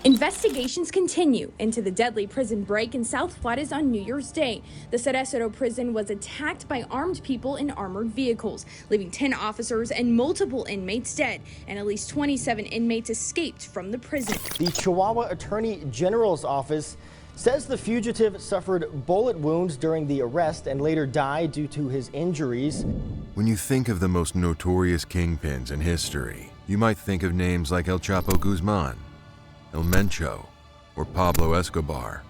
Investigations continue into the deadly prison break in South Juarez on New Year's Day. The CERESO prison was attacked by armed people in armored vehicles, leaving 10 officers and multiple inmates dead, and at least 27 inmates escaped from the prison. The Chihuahua Attorney General's office says the fugitive suffered bullet wounds during the arrest and later died due to his injuries. When you think of the most notorious kingpins in history, you might think of names like El Chapo Guzmán, El Mencho, or Pablo Escobar.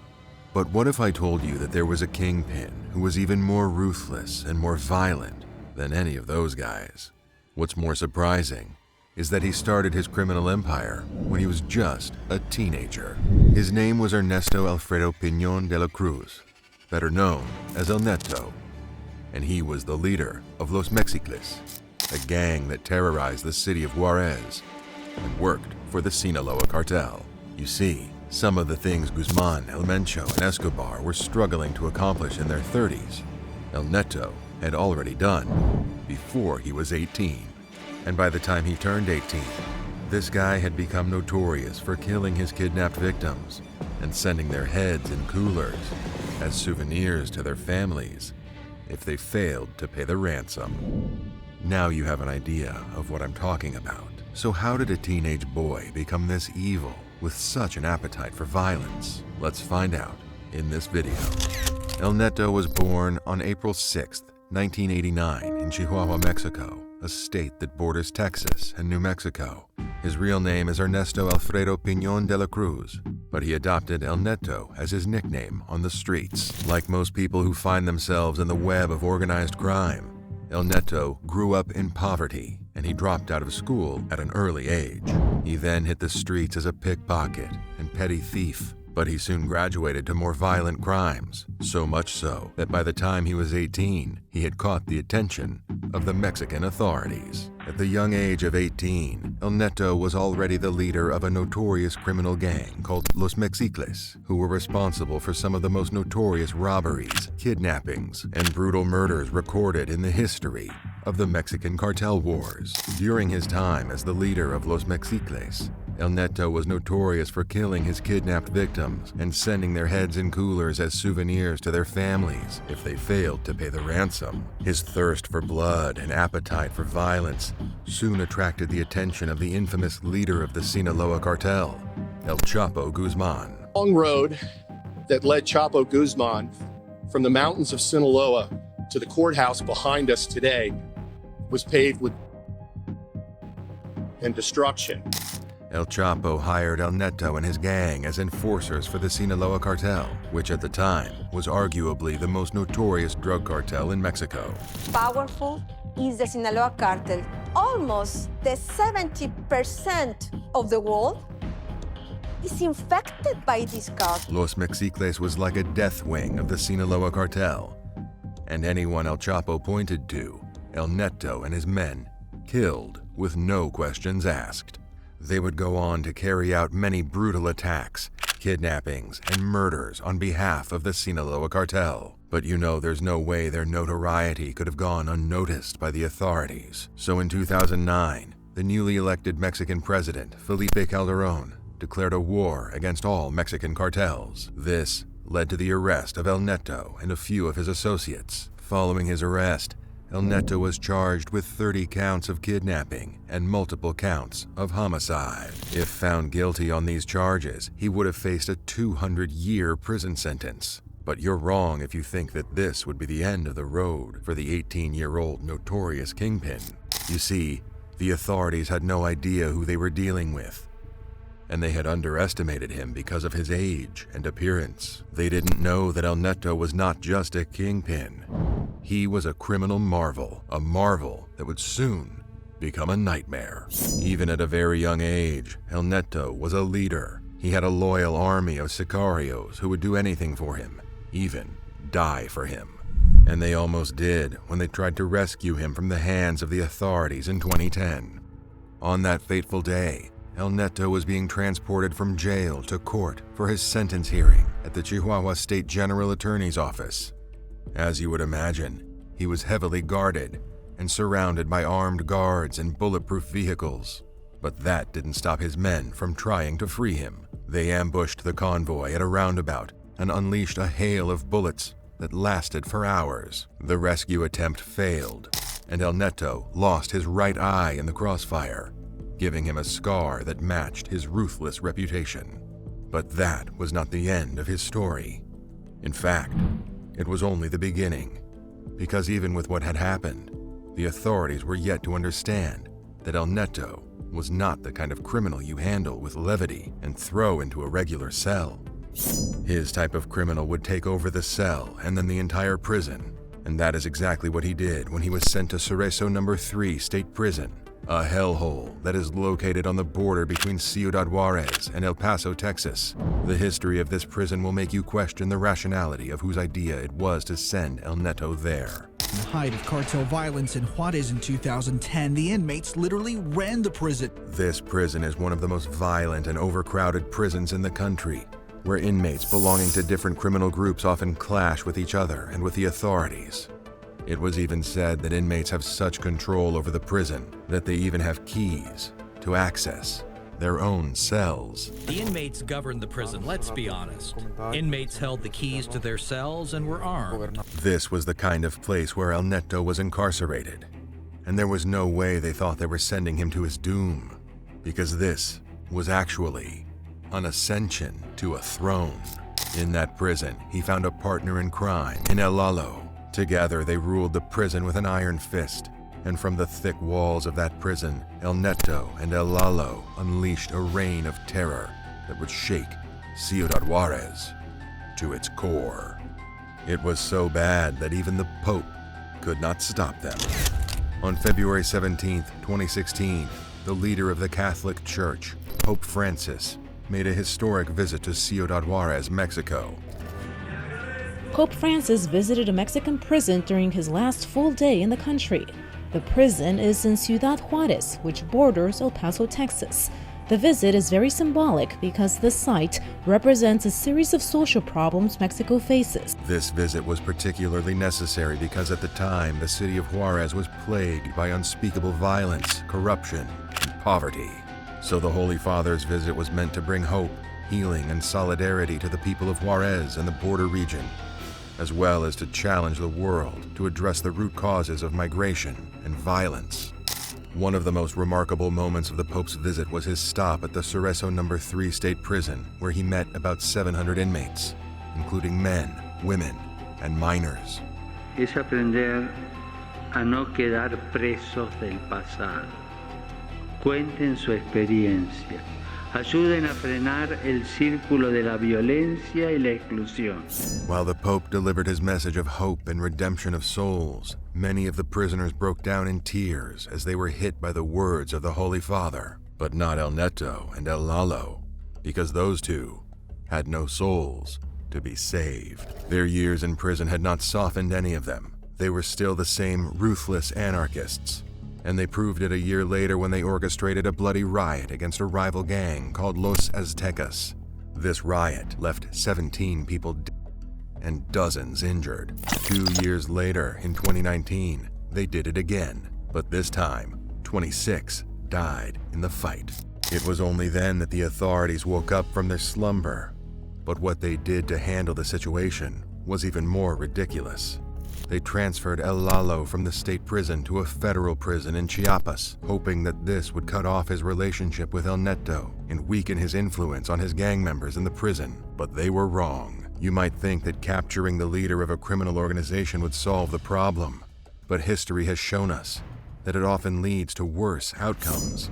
But what if I told you that there was a kingpin who was even more ruthless and more violent than any of those guys? What's more surprising is that he started his criminal empire when he was just a teenager. His name was Ernesto Alfredo Piñón de la Cruz, better known as El Neto, and he was the leader of Los Mexicles, a gang that terrorized the city of Juarez and worked for the Sinaloa Cartel. You see, some of the things Guzmán, El Mencho, and Escobar were struggling to accomplish in their 30s, El Neto had already done before he was 18. And by the time he turned 18, this guy had become notorious for killing his kidnapped victims and sending their heads in coolers as souvenirs to their families if they failed to pay the ransom. Now you have an idea of what I'm talking about. So how did a teenage boy become this evil with such an appetite for violence? Let's find out in this video. El Neto was born on April 6, 1989 in Chihuahua, Mexico, a state that borders Texas and New Mexico. His real name is Ernesto Alfredo Piñón de la Cruz, but he adopted El Neto as his nickname on the streets. Like most people who find themselves in the web of organized crime, El Neto grew up in poverty, and he dropped out of school at an early age. He then hit the streets as a pickpocket and petty thief, but he soon graduated to more violent crimes, so much so that by the time he was 18, he had caught the attention of the Mexican authorities. At the young age of 18, El Neto was already the leader of a notorious criminal gang called Los Mexicles, who were responsible for some of the most notorious robberies, kidnappings, and brutal murders recorded in the history of the Mexican cartel wars. During his time as the leader of Los Mexicles, El Neto was notorious for killing his kidnapped victims and sending their heads in coolers as souvenirs to their families if they failed to pay the ransom. His thirst for blood and appetite for violence soon attracted the attention of the infamous leader of the Sinaloa Cartel, El Chapo Guzmán. Long road that led Chapo Guzmán from the mountains of Sinaloa to the courthouse behind us today was paved with and destruction. El Chapo hired El Neto and his gang as enforcers for the Sinaloa Cartel, which at the time was arguably the most notorious drug cartel in Mexico. Powerful is the Sinaloa Cartel. Almost the 70% of the world is infected by this cartel. Los Mexicles was like a death wing of the Sinaloa Cartel, and anyone El Chapo pointed to, El Neto and his men killed with no questions asked. They would go on to carry out many brutal attacks, kidnappings, and murders on behalf of the Sinaloa Cartel. But you know there's no way their notoriety could have gone unnoticed by the authorities. So in 2009, the newly elected Mexican president, Felipe Calderón, declared a war against all Mexican cartels. This led to the arrest of El Neto and a few of his associates. Following his arrest, El Neto was charged with 30 counts of kidnapping and multiple counts of homicide. If found guilty on these charges, he would have faced a 200-year prison sentence. But you're wrong if you think that this would be the end of the road for the 18-year-old notorious kingpin. You see, the authorities had no idea who they were dealing with, and they had underestimated him because of his age and appearance. They didn't know that El Neto was not just a kingpin. He was a criminal marvel, a marvel that would soon become a nightmare. Even at a very young age, El Neto was a leader. He had a loyal army of sicarios who would do anything for him, even die for him. And they almost did when they tried to rescue him from the hands of the authorities in 2010. On that fateful day, El Neto was being transported from jail to court for his sentence hearing at the Chihuahua State General Attorney's Office. As you would imagine, he was heavily guarded and surrounded by armed guards and bulletproof vehicles. But that didn't stop his men from trying to free him. They ambushed the convoy at a roundabout and unleashed a hail of bullets that lasted for hours. The rescue attempt failed, and El Neto lost his right eye in the crossfire, giving him a scar that matched his ruthless reputation. But that was not the end of his story. In fact, it was only the beginning, because even with what had happened, the authorities were yet to understand that El Neto was not the kind of criminal you handle with levity and throw into a regular cell. His type of criminal would take over the cell and then the entire prison, and that is exactly what he did when he was sent to CERESO No. 3 State Prison, a hellhole that is located on the border between Ciudad Juarez and El Paso, Texas. The history of this prison will make you question the rationality of whose idea it was to send El Neto there. In the height of cartel violence in Juarez in 2010, the inmates literally ran the prison. This prison is one of the most violent and overcrowded prisons in the country, where inmates belonging to different criminal groups often clash with each other and with the authorities. It was even said that inmates have such control over the prison that they even have keys to access their own cells. The inmates governed the prison, let's be honest. Inmates held the keys to their cells and were armed. This was the kind of place where El Neto was incarcerated, and there was no way they thought they were sending him to his doom, because this was actually an ascension to a throne. In that prison, he found a partner in crime in El Lalo. Together, they ruled the prison with an iron fist, and from the thick walls of that prison, El Neto and El Lalo unleashed a reign of terror that would shake Ciudad Juarez to its core. It was so bad that even the Pope could not stop them. On February 17, 2016, the leader of the Catholic Church, Pope Francis, made a historic visit to Ciudad Juarez, Mexico. Pope Francis visited a Mexican prison during his last full day in the country. The prison is in Ciudad Juarez, which borders El Paso, Texas. The visit is very symbolic because the site represents a series of social problems Mexico faces. This visit was particularly necessary because at the time, the city of Juarez was plagued by unspeakable violence, corruption, and poverty. So the Holy Father's visit was meant to bring hope, healing, and solidarity to the people of Juarez and the border region, as well as to challenge the world to address the root causes of migration and violence. One of the most remarkable moments of the Pope's visit was his stop at the CERESO No. 3 State Prison, where he met about 700 inmates, including men, women, and minors. Es aprender a no quedar presos del pasado. Cuenten su experiencia. Ayuden a frenar el círculo de la violencia y la exclusión. While the Pope delivered his message of hope and redemption of souls, many of the prisoners broke down in tears as they were hit by the words of the Holy Father. But not El Neto and El Lalo, because those two had no souls to be saved. Their years in prison had not softened any of them. They were still the same ruthless anarchists. And they proved it a year later when they orchestrated a bloody riot against a rival gang called Los Aztecas. This riot left 17 people dead and dozens injured. 2 years later, in 2019, they did it again, but this time, 26 died in the fight. It was only then that the authorities woke up from their slumber. But what they did to handle the situation was even more ridiculous. They transferred El Lalo from the state prison to a federal prison in Chiapas, hoping that this would cut off his relationship with El Neto and weaken his influence on his gang members in the prison. But they were wrong. You might think that capturing the leader of a criminal organization would solve the problem, but history has shown us that it often leads to worse outcomes.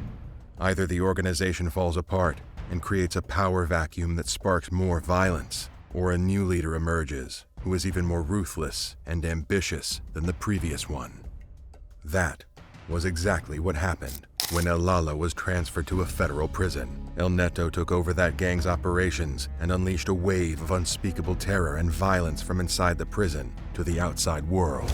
Either the organization falls apart and creates a power vacuum that sparks more violence, or a new leader emerges who is even more ruthless and ambitious than the previous one. That was exactly what happened when El Lalo was transferred to a federal prison. El Neto took over that gang's operations and unleashed a wave of unspeakable terror and violence from inside the prison to the outside world.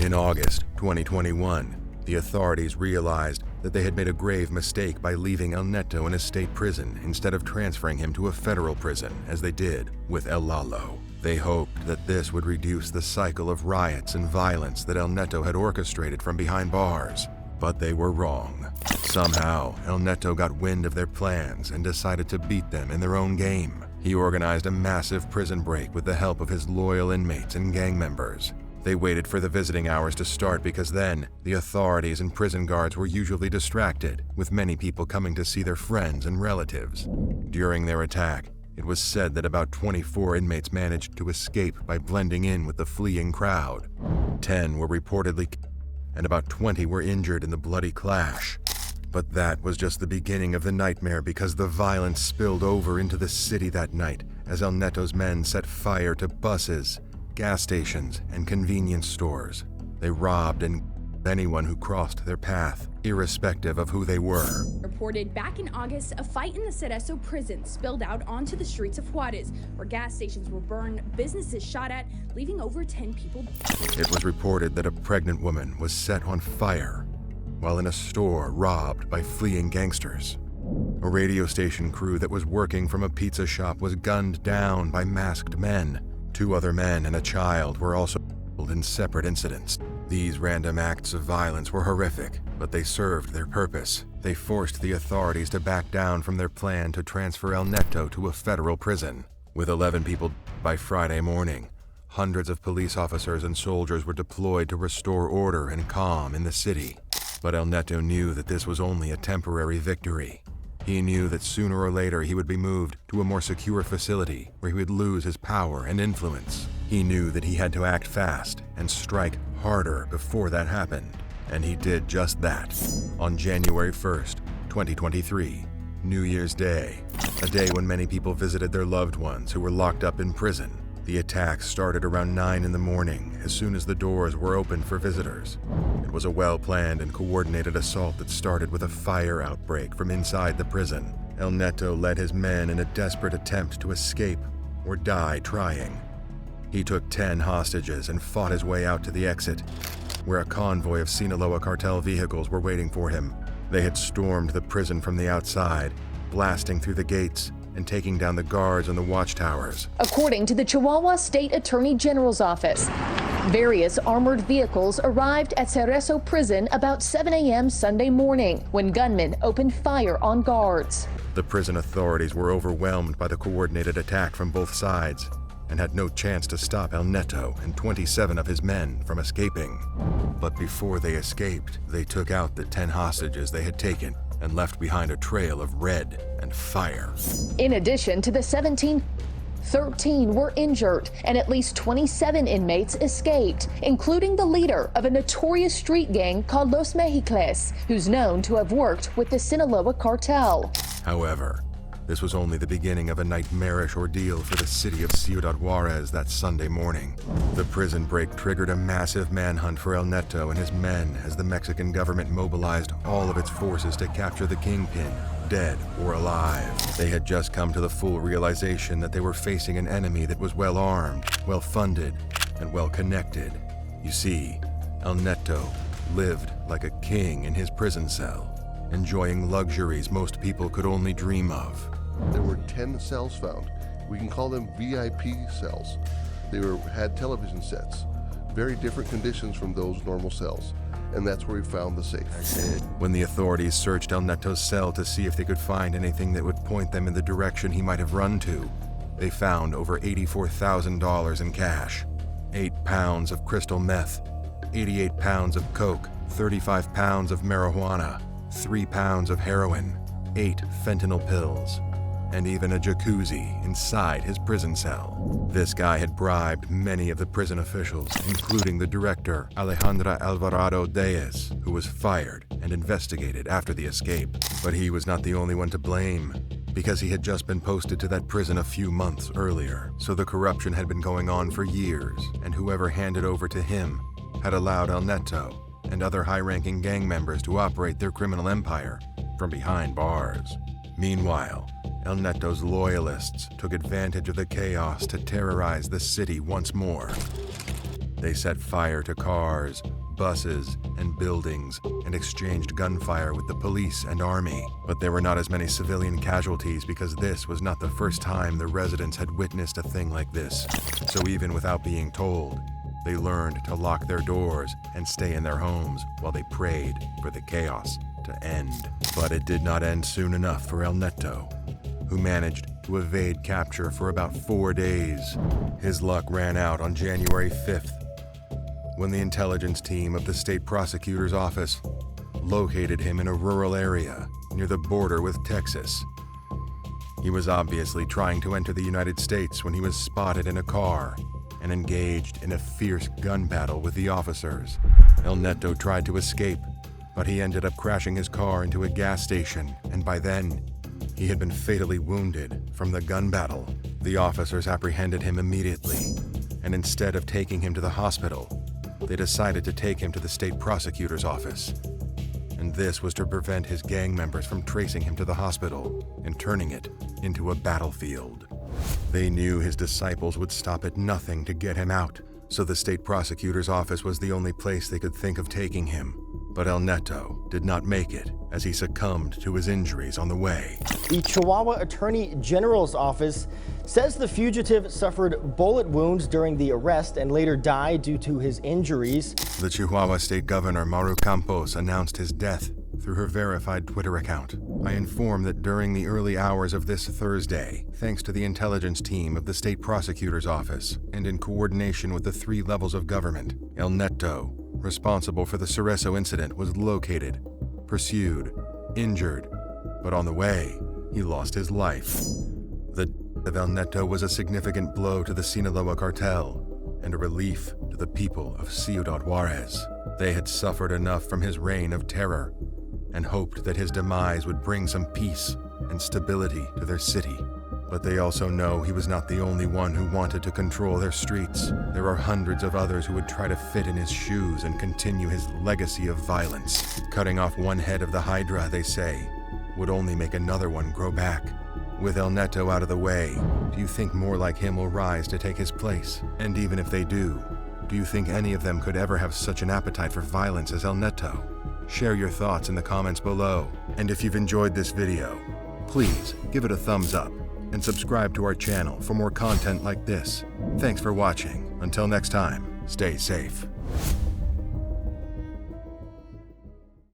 In August 2021, the authorities realized that they had made a grave mistake by leaving El Neto in a state prison instead of transferring him to a federal prison, as they did with El Lalo. They hoped that this would reduce the cycle of riots and violence that El Neto had orchestrated from behind bars, but they were wrong. Somehow, El Neto got wind of their plans and decided to beat them in their own game. He organized a massive prison break with the help of his loyal inmates and gang members. They waited for the visiting hours to start because then, the authorities and prison guards were usually distracted, with many people coming to see their friends and relatives. During their attack, it was said that about 24 inmates managed to escape by blending in with the fleeing crowd. 10 were reportedly killed, and about 20 were injured in the bloody clash. But that was just the beginning of the nightmare because the violence spilled over into the city that night as El Neto's men set fire to buses, gas stations, and convenience stores. They robbed and anyone who crossed their path, irrespective of who they were. Reported back in August, a fight in the CERESO prison spilled out onto the streets of Juárez, where gas stations were burned, businesses shot at, leaving over 10 people. It was reported that a pregnant woman was set on fire while in a store robbed by fleeing gangsters. A radio station crew that was working from a pizza shop was gunned down by masked men. 2 other men and a child were also killed in separate incidents. These random acts of violence were horrific, but they served their purpose. They forced the authorities to back down from their plan to transfer El Neto to a federal prison. With 11 people by Friday morning, hundreds of police officers and soldiers were deployed to restore order and calm in the city. But El Neto knew that this was only a temporary victory. He knew that sooner or later he would be moved to a more secure facility where he would lose his power and influence. He knew that he had to act fast and strike harder before that happened. And he did just that. On January 1st, 2023, New Year's Day, a day when many people visited their loved ones who were locked up in prison. The attack started around 9 in the morning as soon as the doors were opened for visitors. It was a well-planned and coordinated assault that started with a fire outbreak from inside the prison. El Neto led his men in a desperate attempt to escape or die trying. He took 10 hostages and fought his way out to the exit, where a convoy of Sinaloa Cartel vehicles were waiting for him. They had stormed the prison from the outside, blasting through the gates and taking down the guards on the watchtowers. According to the Chihuahua State Attorney General's office, various armored vehicles arrived at CERESO prison about 7 a.m. Sunday morning when gunmen opened fire on guards. The prison authorities were overwhelmed by the coordinated attack from both sides and had no chance to stop El Neto and 27 of his men from escaping. But before they escaped, they took out the 10 hostages they had taken and left behind a trail of red and fire. In addition to the 17, 13 were injured, and at least 27 inmates escaped, including the leader of a notorious street gang called Los Mexicles, who's known to have worked with the Sinaloa Cartel. However, this was only the beginning of a nightmarish ordeal for the city of Juárez that Sunday morning. The prison break triggered a massive manhunt for El Neto and his men as the Mexican government mobilized all of its forces to capture the kingpin, dead or alive. They had just come to the full realization that they were facing an enemy that was well-armed, well-funded, and well-connected. You see, El Neto lived like a king in his prison cell, enjoying luxuries most people could only dream of. There were 10 cells found. We can call them VIP cells. They had television sets, very different conditions from those normal cells. And that's where we found the safe. When the authorities searched El Neto's cell to see if they could find anything that would point them in the direction he might have run to, they found over $84,000 in cash, 8 pounds of crystal meth, 88 pounds of coke, 35 pounds of marijuana, 3 pounds of heroin, 8 fentanyl pills, and even a jacuzzi inside his prison cell. This guy had bribed many of the prison officials, including the director, Alejandra Alvarado Diaz, who was fired and investigated after the escape. But he was not the only one to blame, because he had just been posted to that prison a few months earlier. So the corruption had been going on for years, and whoever handed over to him had allowed El Neto and other high-ranking gang members to operate their criminal empire from behind bars. Meanwhile, El Neto's loyalists took advantage of the chaos to terrorize the city once more. They set fire to cars, buses, and buildings, and exchanged gunfire with the police and army. But there were not as many civilian casualties because this was not the first time the residents had witnessed a thing like this. So even without being told, they learned to lock their doors and stay in their homes while they prayed for the chaos to end. But it did not end soon enough for El Neto, who managed to evade capture for about 4 days. His luck ran out on January 5th, when the intelligence team of the state prosecutor's office located him in a rural area near the border with Texas. He was obviously trying to enter the United States when he was spotted in a car and engaged in a fierce gun battle with the officers. El Neto tried to escape, but he ended up crashing his car into a gas station, and by then, he had been fatally wounded from the gun battle. The officers apprehended him immediately, and instead of taking him to the hospital, they decided to take him to the state prosecutor's office. And this was to prevent his gang members from tracing him to the hospital and turning it into a battlefield. They knew his disciples would stop at nothing to get him out, so the state prosecutor's office was the only place they could think of taking him. But El Neto did not make it, as he succumbed to his injuries on the way. The Chihuahua Attorney General's office says the fugitive suffered bullet wounds during the arrest and later died due to his injuries. The Chihuahua State Governor Maru Campos announced his death through her verified Twitter account. I inform that during the early hours of this Thursday, thanks to the intelligence team of the state prosecutor's office and in coordination with the 3 levels of government, El Neto, responsible for the CERESO incident, was located, pursued, injured, but on the way, he lost his life. The death of El Neto was a significant blow to the Sinaloa Cartel and a relief to the people of Ciudad Juarez. They had suffered enough from his reign of terror and hoped that his demise would bring some peace and stability to their city. But they also know he was not the only one who wanted to control their streets. There are hundreds of others who would try to fit in his shoes and continue his legacy of violence. Cutting off one head of the Hydra, they say, would only make another one grow back. With El Neto out of the way, do you think more like him will rise to take his place? And even if they do you think any of them could ever have such an appetite for violence as El Neto? Share your thoughts in the comments below. And if you've enjoyed this video, please give it a thumbs up and subscribe to our channel for more content like this. Thanks for watching. Until next time, stay safe.